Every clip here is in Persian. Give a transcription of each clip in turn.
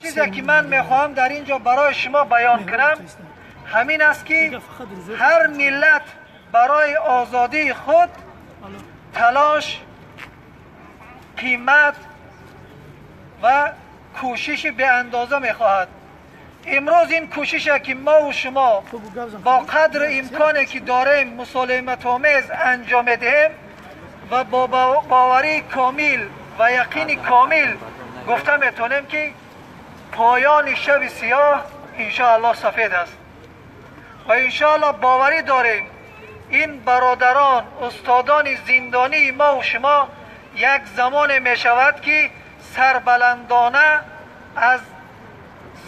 چیزی که من میخواهم در اینجا برای شما بیان کنم همین است که هر ملت برای آزادی خود تلاش، قیمت و کوشش به اندازه میخواهد. امروز این کوشش که ما و شما با قدر امکانی که داریم مسالمت آمیز انجام دهیم و با باوری کامل و یقین کامل گفته میتونیم که پایان شب سیاه انشاءالله سفید است و انشاءالله باوری داریم این برادران استادان زندانی ما و شما یک زمان می شود که سربلندانه از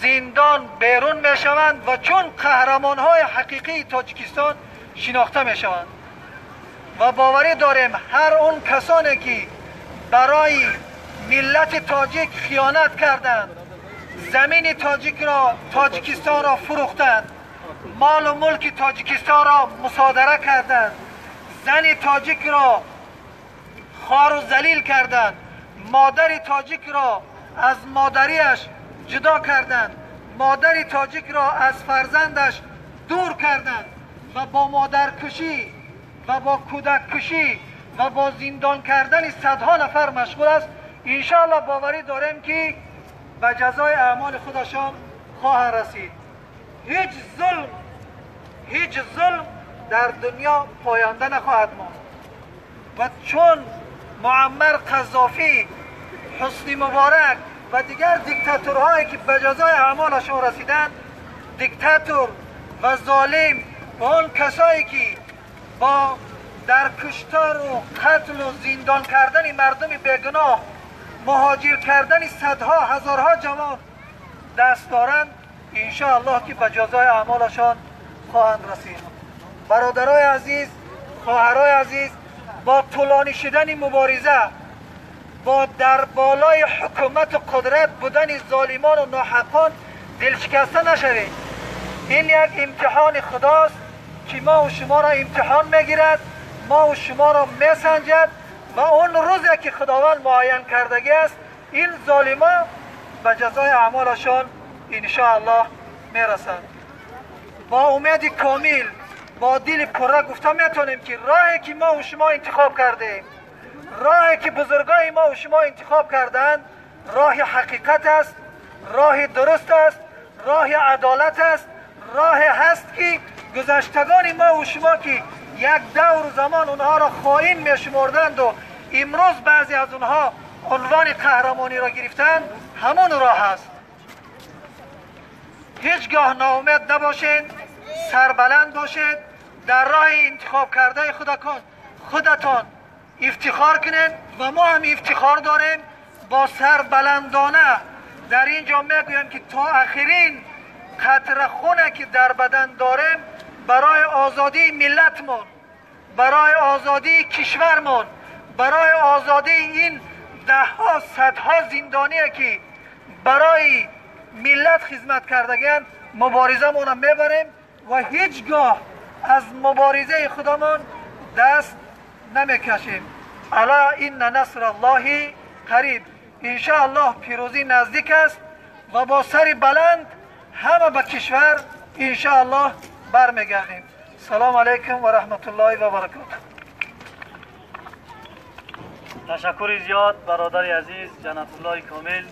زندان بیرون می شوند و چون قهرمان های حقیقی تاجیکستان شناخته می شوند و باوری داریم هر اون کسانی که برای ملت تاجیک خیانت کردند، زمین تاجیکستان را فروختند، مال و ملک تاجیکستان را مصادره کردند، زن تاجیک را خوار و ذلیل کردند، مادر تاجیک را از مادریش جدا کردند، مادر تاجیک را از فرزندش دور کردند و با مادر کشی و با کودک کشی و با زندان کردن صدها نفر مشغول است. انشاءالله باوری داریم که به جزای اعمال خودشان خواهد رسید. هیچ ظلم در دنیا پاینده نخواهد ماند و چون معمر قذافی، حسنی مبارک و دیگر دیکتاتورهایی که به جزای اعمالشان رسیدند، دیکتاتور و ظالم و اون کسایی که با در کشتار و قتل و زندان کردن مردم بیگناه، مهاجر کردن صدها هزارها جوان دست دارند، انشاءالله که به جزای اعمالشان خواهند رسید. برادرای عزیز، خواهرای عزیز، با طولانی شدن مبارزه با در بالای حکومت و قدرت بودن ظالمان و ناحقان دلشکسته نشوید. این یک امتحان خداست که ما و شما را امتحان میگیرد، ما و شما را میسنجد و اون روزی که خداوند معین کردگی است این ظالمان به جزای اعمالشان انشاءالله میرسند. با امید کامل، با دل پره گفته میتونیم که راهی که ما و شما انتخاب کردیم، راهی که بزرگای ما و شما انتخاب کردند، راه حقیقت است، راه درست است، راه عدالت است، راه هست که گذشتگان ما و شما که یک دور زمان اونها را خائن میشمردند و امروز بعضی از اونها عنوان قهرمانی را گرفتند، همون راه است. هیچگاه ناامید نباشید، سربلند باشید، در راه انتخاب کرده خودتان افتخار کنید و ما هم افتخار داریم. با سربلندانه در اینجا میگویم که تا آخرین قطره خونه که در بدن داریم برای آزادی ملتمون، برای آزادی کشورمون، برای آزادی این دهها صدها زندانی که برای ملت خدمت کردگان مبارزه مون میبریم و هیچگاه از مبارزه خودمون دست نمیکشیم. الا ان نصر الله قریب. انشاءالله پیروزی نزدیک است و با سر بلند همه به کشور انشاءالله برمیگردیم. سلام علیکم و رحمت الله و برکاته. تشکر زیاد برادر عزیز جنت الله کامل.